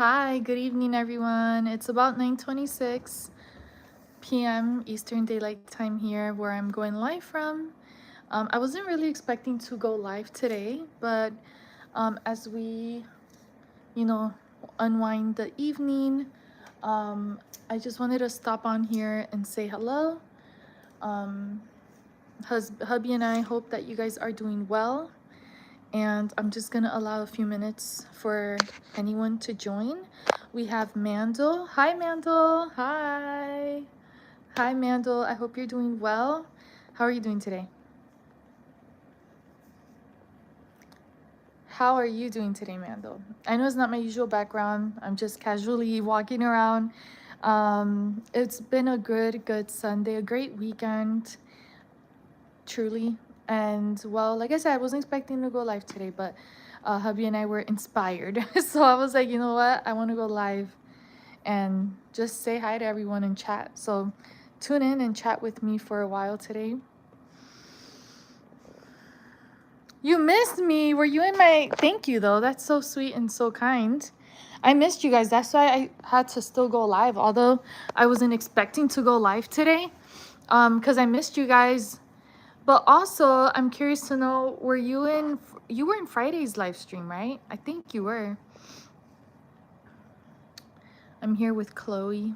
Hi, good evening, everyone. It's about 9:26 p.m. Eastern Daylight Time here, where I'm going live from. I wasn't really expecting to go live today, but as we, you know, unwind the evening, I just wanted to stop on here and say hello. Um, hubby and I hope that you guys are doing well. And I'm just gonna allow a few minutes for anyone to join. We have Mandel. Hi, Mandel. Hi. Hi, Mandel. I hope you're doing well. How are you doing today? How are you doing today, Mandel? I know it's not my usual background. I'm just casually walking around. It's been a good Sunday, a great weekend, truly. And well, like I said, I wasn't expecting to go live today, but hubby and I were inspired. So I was like, you know what? I want to go live and just say hi to everyone and chat. So tune in and chat with me for a while today. You missed me. Were you in my... Thank you, though. That's so sweet and so kind. I missed you guys. That's why I had to still go live, although I wasn't expecting to go live today, because I missed you guys. But also, I'm curious to know, were you in... You were in Friday's live stream, right? I think you were. I'm here with Chloe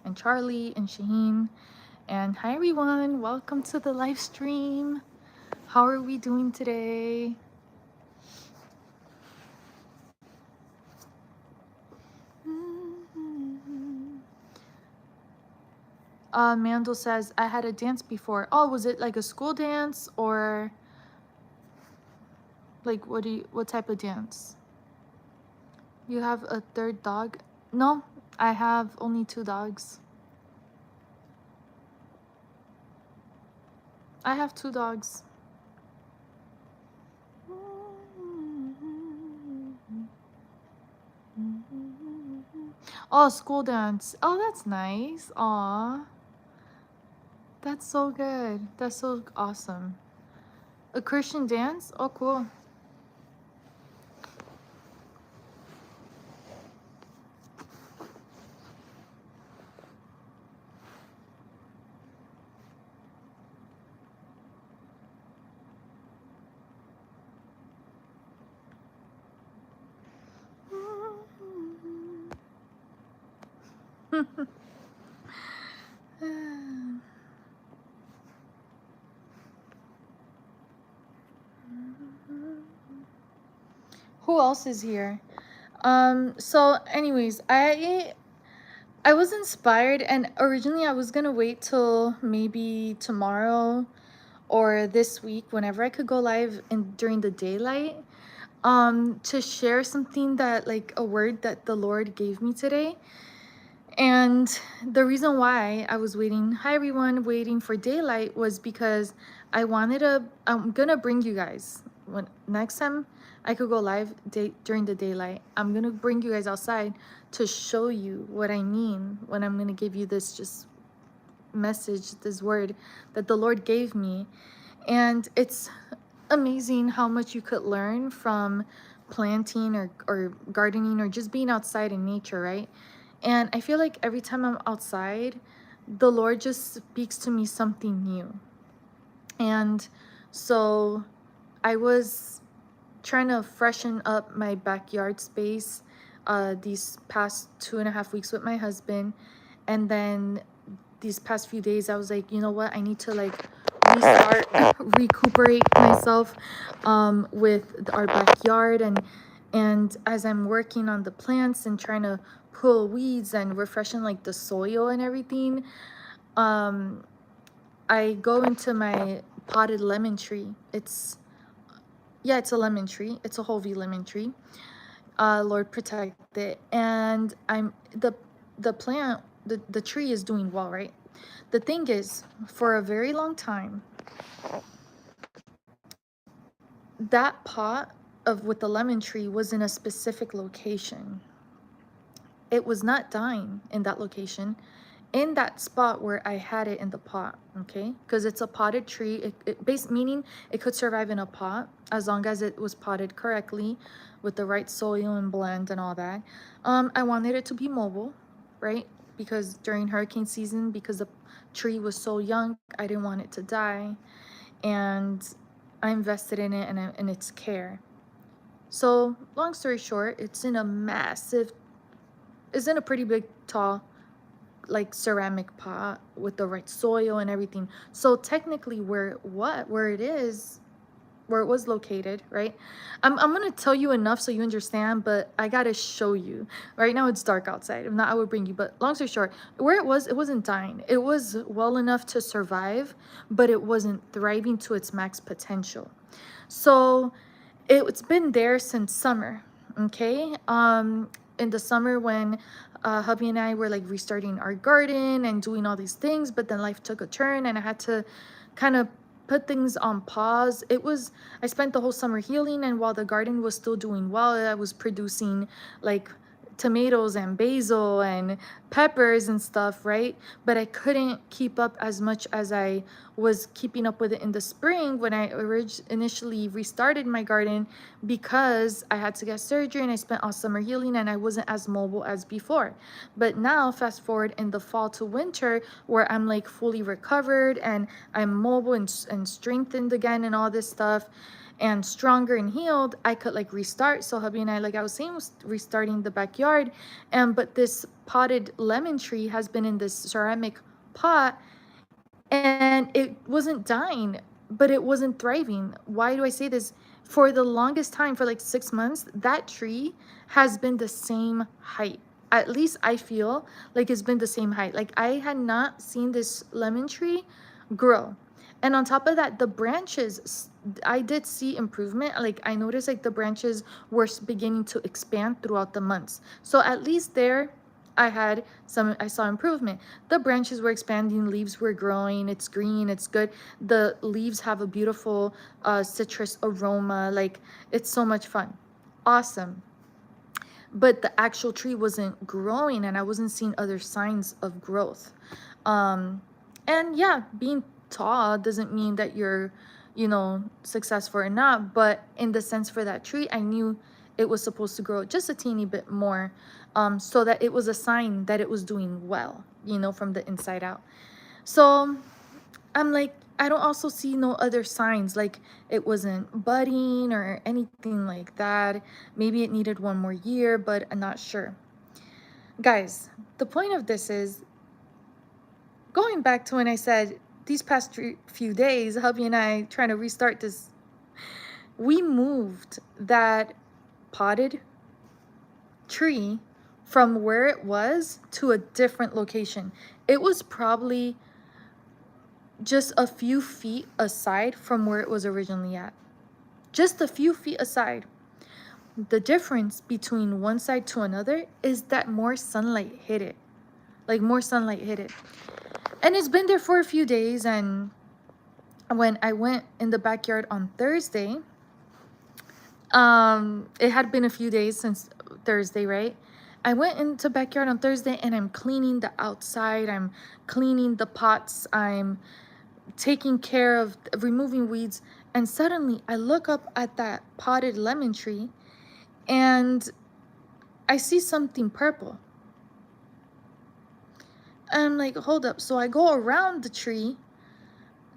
and Charlie and Shaheen. And hi, everyone. Welcome to the live stream. How are we doing today? Mandel says, I had a dance before. Oh, was it like a school dance or like what type of dance? You have a third dog? No, I have only 2 dogs. I have 2 dogs. Oh, school dance. Oh, that's nice. Aw. That's so good. That's so awesome. A Christian dance? Oh, cool. Who else is here? So anyways, I was inspired, and originally I was gonna wait till maybe tomorrow or this week, whenever I could go live in during the daylight, to share something that, like, a word that the Lord gave me today. And the reason why I was waiting, hi everyone, waiting for daylight, was because I'm gonna bring you guys, when next time I could go live during the daylight, I'm gonna bring you guys outside to show you what I mean when I'm gonna give you this just message, this word that the Lord gave me. And it's amazing how much you could learn from planting or gardening or just being outside in nature, right? And I feel like every time I'm outside, the Lord just speaks to me something new. And so I was trying to freshen up my backyard space these past 2.5 weeks with my husband. And then these past few days, I was like, you know what? I need to like restart, recuperate myself with our backyard. And as I'm working on the plants and trying to pull weeds and refreshing like the soil and everything, I go into my potted lemon tree. It's a lemon tree. It's a whole V lemon tree. Lord protect it. And I'm the plant, the tree is doing well, right? The thing is, for a very long time, that pot of with the lemon tree was in a specific location. It was not dying in that location. in that spot where I had it in the pot, okay? Because it's a potted tree. Meaning it could survive in a pot as long as it was potted correctly with the right soil and blend and all that. I wanted it to be mobile, right? Because during hurricane season, because the tree was so young, I didn't want it to die. And I invested in it and in its care. So long story short, it's in a pretty big, tall, like ceramic pot with the right soil and everything. So technically where it was located, right? I'm gonna tell you enough so you understand, but I gotta show you. Right now it's dark outside. If not, I would bring you. But long story short, where it wasn't dying. It was well enough to survive, but it wasn't thriving to its max potential. So it's been there since summer, okay? In the summer when hubby and I were like restarting our garden and doing all these things, but then life took a turn and I had to kind of put things on pause. I spent the whole summer healing, and while the garden was still doing well, I was producing like tomatoes and basil and peppers and stuff, right? But I couldn't keep up as much as I was keeping up with it in the spring when I initially restarted my garden, because I had to get surgery and I spent all summer healing and I wasn't as mobile as before. But now fast forward in the fall to winter, where I'm like fully recovered and I'm mobile and strengthened again and all this stuff, and stronger and healed, I could like restart. So hubby and I, like I was saying, was restarting the backyard. But this potted lemon tree has been in this ceramic pot, and it wasn't dying, but it wasn't thriving. Why do I say this? For the longest time, for like 6 months, that tree has been the same height. At least I feel like it's been the same height. Like I had not seen this lemon tree grow. And on top of that, the branches, I did see improvement. Like I noticed like the branches were beginning to expand throughout the months. So at least there, I saw improvement. The branches were expanding, leaves were growing, it's green, it's good. The leaves have a beautiful citrus aroma. Like it's so much fun. Awesome. But the actual tree wasn't growing and I wasn't seeing other signs of growth. And yeah, being tall doesn't mean that you're, successful or not. But in the sense for that tree, I knew it was supposed to grow just a teeny bit more, so that it was a sign that it was doing well, from the inside out. So I'm like, I don't also see no other signs, like it wasn't budding or anything like that. Maybe it needed one more year, but I'm not sure. Guys, the point of this is going back to when I said these past few days, hubby and I trying to restart this, we moved that potted tree from where it was to a different location. It was probably just a few feet aside from where it was originally at. Just a few feet aside. The difference between one side to another is that more sunlight hit it. Like more sunlight hit it. And it's been there for a few days. And when I went in the backyard on Thursday, it had been a few days since Thursday, right? I went into backyard on Thursday and I'm cleaning the outside. I'm cleaning the pots. I'm taking care of removing weeds. And suddenly I look up at that potted lemon tree and I see something purple. And I'm like, hold up. So I go around the tree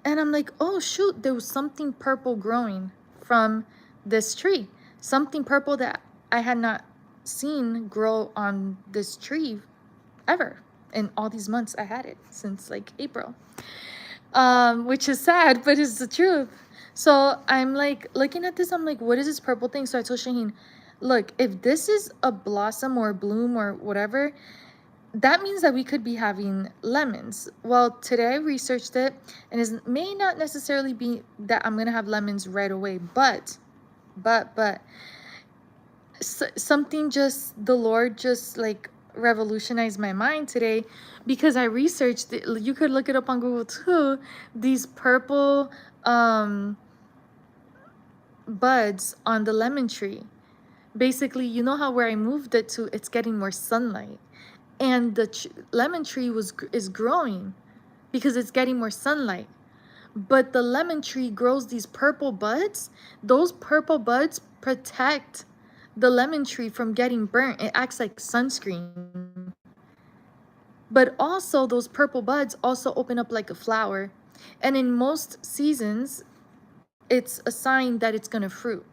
and I'm like, oh shoot, there was something purple growing from this tree. Something purple that I had not seen grow on this tree ever in all these months I had it, since like April. Which is sad, but it's the truth. So I'm like looking at this, I'm like, what is this purple thing? So I told Shaheen, look, if this is a blossom or a bloom or whatever, that means that we could be having lemons. Well, today I researched it, and it may not necessarily be that I'm gonna have lemons right away, but something just, the Lord just like revolutionized my mind today, because I researched it. You could look it up on Google too. These purple buds on the lemon tree. Basically, you know how where I moved it to, it's getting more sunlight. and the lemon tree is growing because it's getting more sunlight. But the lemon tree grows these purple buds. Those purple buds protect the lemon tree from getting burnt. It acts like sunscreen. But also those purple buds also open up like a flower. And in most seasons, it's a sign that it's going to fruit.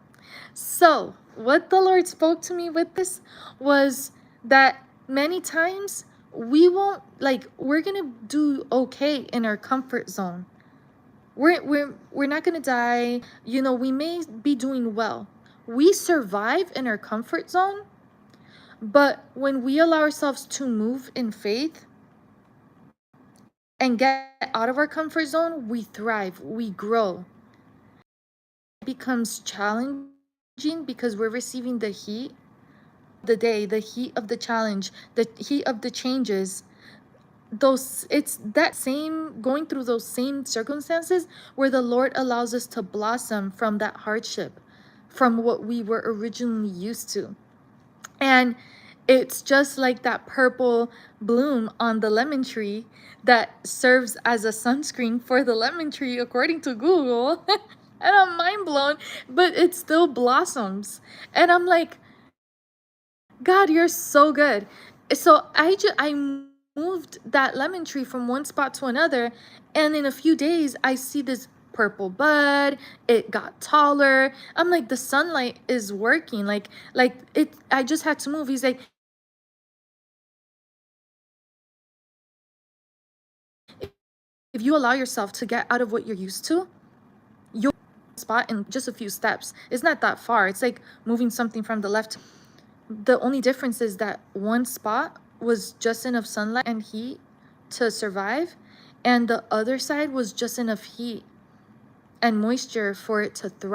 So what the Lord spoke to me with this was that many times we're going to do okay in our comfort zone. We're not going to die. You know, we may be doing well. We survive in our comfort zone, but when we allow ourselves to move in faith and get out of our comfort zone, we thrive, we grow. It becomes challenging because we're receiving the heat of the day, the heat of the challenge, the heat of the changes. It's that same, going through those same circumstances where the Lord allows us to blossom from that hardship, from what we were originally used to. And it's just like that purple bloom on the lemon tree that serves as a sunscreen for the lemon tree, according to Google. And I'm mind blown, but it still blossoms. And I'm like, God, you're so good. So I moved that lemon tree from one spot to another, and in a few days I see this purple bud. It got taller. I'm like, the sunlight is working. Like it. I just had to move. He's like, if you allow yourself to get out of what you're used to, you'll spot in just a few steps. It's not that far. It's like moving something from the left. The only difference is that one spot was just enough sunlight and heat to survive, and the other side was just enough heat and moisture for it to thrive.